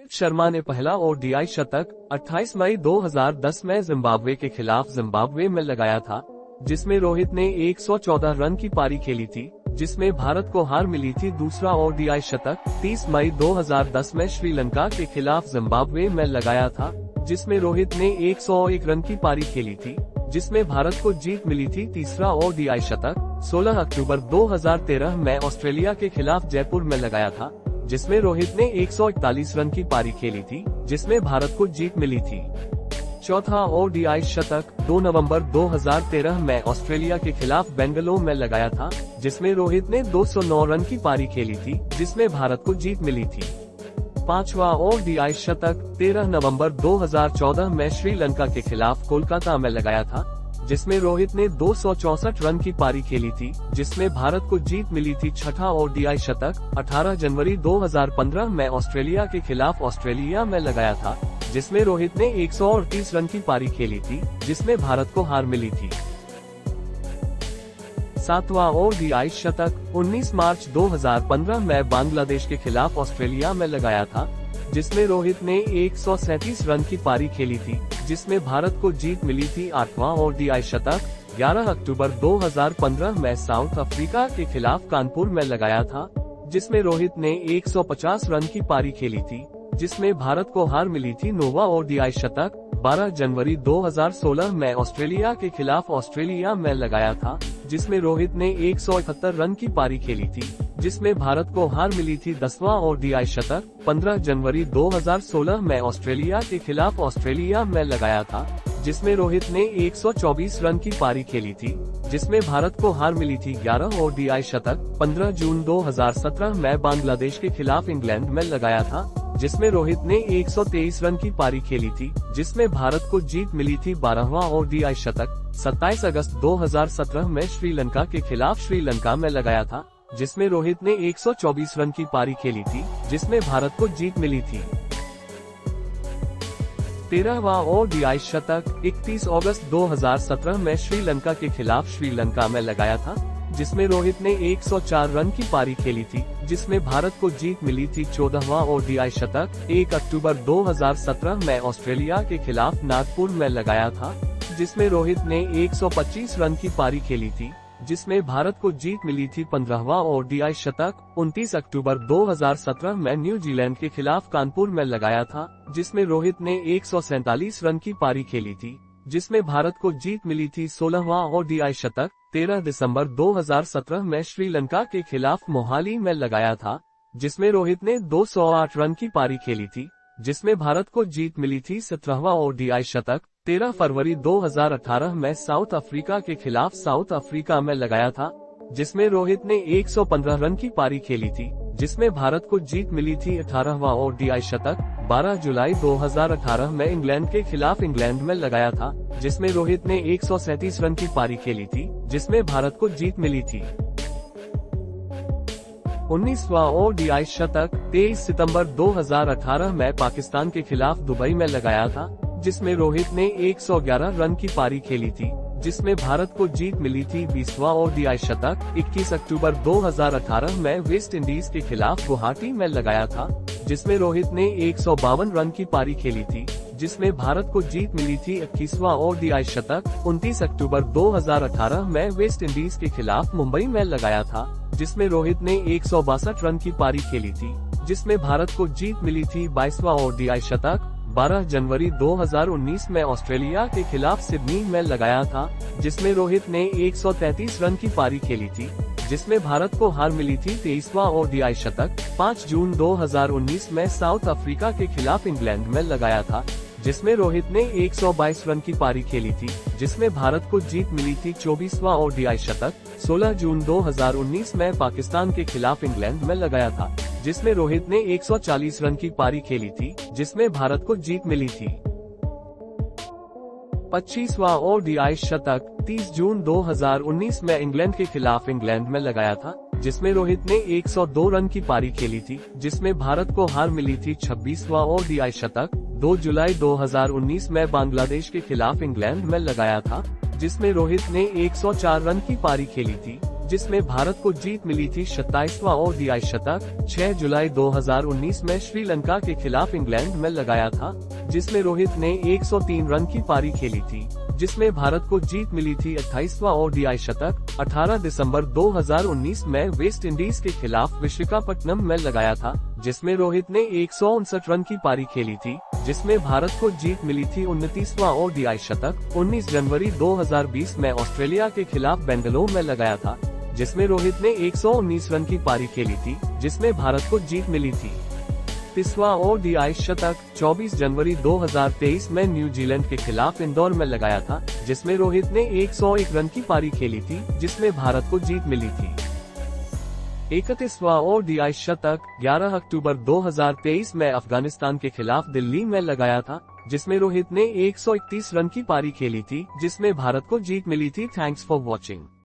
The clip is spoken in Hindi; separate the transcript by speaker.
Speaker 1: रोहित शर्मा ने पहला ओडीआई शतक 28 मई 2010 में जिम्बाब्वे के खिलाफ जिम्बाब्वे में लगाया था, जिसमें रोहित ने 114 रन की पारी खेली थी, जिसमें भारत को हार मिली थी। दूसरा ओडीआई शतक 30 मई 2010 में श्रीलंका के खिलाफ जिम्बाब्वे में लगाया था, जिसमें रोहित ने 101 रन की पारी खेली थी, जिसमें भारत को जीत मिली थी। तीसरा ओडीआई शतक 16 अक्टूबर 2013 में ऑस्ट्रेलिया के खिलाफ जयपुर में लगाया था, जिसमें रोहित ने 141 रन की पारी खेली थी, जिसमें भारत को जीत मिली थी। चौथा ओडीआई शतक 2 नवंबर 2013 में ऑस्ट्रेलिया के खिलाफ बेंगलुरु में लगाया था, जिसमें रोहित ने 209 रन की पारी खेली थी, जिसमें भारत को जीत मिली थी। पांचवा ओडीआई शतक 13 नवंबर 2014 में श्रीलंका के खिलाफ कोलकाता में लगाया था, जिसमें रोहित ने 264 रन की पारी खेली थी, जिसमें भारत को जीत मिली थी। छठा ओडीआई शतक 18 जनवरी 2015 में ऑस्ट्रेलिया के खिलाफ ऑस्ट्रेलिया में लगाया था, जिसमें रोहित ने 138 रन की पारी खेली थी, जिसमें भारत को हार मिली थी। सातवां ओडीआई शतक 19 मार्च 2015 में बांग्लादेश के खिलाफ ऑस्ट्रेलिया में लगाया था, जिसमें रोहित ने 137 रन की पारी खेली थी, जिसमें भारत को जीत मिली थी। आठवां ओडीआई शतक 11 अक्टूबर 2015 में साउथ अफ्रीका के खिलाफ कानपुर में लगाया था, जिसमें रोहित ने 150 रन की पारी खेली थी, जिसमें भारत को हार मिली थी। नौवां ओडीआई शतक 12 जनवरी 2016 में ऑस्ट्रेलिया के खिलाफ ऑस्ट्रेलिया में लगाया था, जिसमें रोहित ने 171 रन की पारी खेली थी, जिसमें भारत को हार मिली थी। 10वां ओडीआई शतक 15 जनवरी 2016 में ऑस्ट्रेलिया के खिलाफ ऑस्ट्रेलिया में लगाया था, जिसमें रोहित ने 124 रन की पारी खेली थी, जिसमें भारत को हार मिली थी। 11 ओडीआई शतक 15 जून 2017 में बांग्लादेश के खिलाफ इंग्लैंड में लगाया था, जिसमें रोहित ने 123 रन की पारी खेली थी, जिसमें भारत को जीत मिली थी। 12वां ओडीआई शतक 27 अगस्त 2017 में श्रीलंका के खिलाफ श्रीलंका में लगाया था, जिसमें रोहित ने 124 रन की पारी खेली थी, जिसमें भारत को जीत मिली थी। 13वां ओडीआई शतक 31 अगस्त 2017 में श्रीलंका के खिलाफ श्रीलंका में लगाया था, जिसमें रोहित ने 104 रन की पारी खेली थी, जिसमें भारत को जीत मिली थी। 14वां ओडीआई शतक 1 अक्टूबर 2017 में ऑस्ट्रेलिया के खिलाफ नागपुर में लगाया था, जिसमें रोहित ने 125 रन की पारी खेली थी, जिसमें भारत को जीत मिली थी। 15वां ओडीआई शतक 29 अक्टूबर 2017 में न्यूजीलैंड के खिलाफ कानपुर में लगाया था, जिसमें रोहित ने 147 रन की पारी खेली थी, जिसमें भारत को जीत मिली थी। 16वां ओडीआई शतक 13 दिसंबर 2017 में श्रीलंका के खिलाफ मोहाली में लगाया था, जिसमें रोहित ने 208 रन की पारी खेली थी, जिसमें भारत को जीत मिली थी। 17वां ओडीआई शतक 13 फरवरी 2018 में साउथ अफ्रीका के खिलाफ साउथ अफ्रीका में लगाया था, जिसमें रोहित ने 115 रन की पारी खेली थी, जिसमें भारत को जीत मिली थी। 18वां ओडीआई शतक 12 जुलाई 2018 में इंग्लैंड के खिलाफ इंग्लैंड में लगाया था, जिसमें रोहित ने 137 रन की पारी खेली थी, जिसमें भारत को जीत मिली थी। 19वां ओडीआई शतक 23 सितंबर 2018 में पाकिस्तान के खिलाफ दुबई में लगाया था, जिसमें रोहित ने 111 रन की पारी खेली थी, जिसमें भारत को जीत मिली थी। 20वां ओडीआई शतक 21 अक्टूबर 2018 में वेस्ट इंडीज के खिलाफ गुवाहाटी में लगाया था, जिसमें रोहित ने 152 रन की पारी खेली थी, जिसमें भारत को जीत मिली थी। 21वां ओडीआई शतक 29 अक्टूबर 2018 में वेस्ट इंडीज के खिलाफ मुंबई में लगाया था, जिसमें रोहित ने 162 रन की पारी खेली थी, जिसमें भारत को जीत मिली थी। 22वां ओडीआई शतक 12 जनवरी 2019 में ऑस्ट्रेलिया के खिलाफ सिडनी में लगाया था, जिसमें रोहित ने 133 रन की पारी खेली थी, जिसमें भारत को हार मिली थी। 23वां ओडीआई शतक 5 जून 2019 में साउथ अफ्रीका के खिलाफ इंग्लैंड में लगाया था, जिसमें रोहित ने 122 रन की पारी खेली थी, जिसमें भारत को जीत मिली थी। 24वां ओडीआई शतक 16 जून 2019 में पाकिस्तान के खिलाफ इंग्लैंड में लगाया था, जिसमें रोहित ने 140 रन की पारी खेली थी, जिसमें भारत को जीत मिली थी। 25वां ओडीआई शतक 30 जून 2019 में इंग्लैंड के खिलाफ इंग्लैंड में लगाया था, जिसमें रोहित ने 102 रन की पारी खेली थी, जिसमें भारत को हार मिली थी। 26वां ओडीआई शतक 2 जुलाई 2019 में बांग्लादेश के खिलाफ इंग्लैंड में लगाया था, जिसमें रोहित ने 104 रन की पारी खेली थी, जिसमें भारत को जीत मिली थी। 27वां ओडीआई शतक 6 जुलाई 2019 में श्रीलंका के खिलाफ इंग्लैंड में लगाया था, जिसमें रोहित ने 103 रन की पारी खेली थी, जिसमें भारत को जीत मिली थी। 28वां ओडीआई शतक 18 दिसंबर 2019 में वेस्ट इंडीज के खिलाफ विशाखापट्टनम में लगाया था, जिसमें रोहित ने 159 रन की पारी खेली थी, जिसमें भारत को जीत मिली थी। 29वां ओडीआई शतक 19 जनवरी 2020 में ऑस्ट्रेलिया के खिलाफ बेंगलुरु में लगाया था, जिसमें रोहित ने 119 रन की पारी खेली थी, जिसमें भारत को जीत मिली थी। 30वां ओडीआई शतक 24 जनवरी 2023 में न्यूजीलैंड के खिलाफ इंदौर में लगाया था, जिसमें रोहित ने 101 रन की पारी खेली थी, जिसमें भारत को जीत मिली थी। 31वां ओडीआई शतक 11 अक्टूबर 2023 में अफगानिस्तान के खिलाफ दिल्ली में लगाया था, जिसमें रोहित ने 131 रन की पारी खेली थी, जिसमें भारत को जीत मिली थी। Thanks for watching.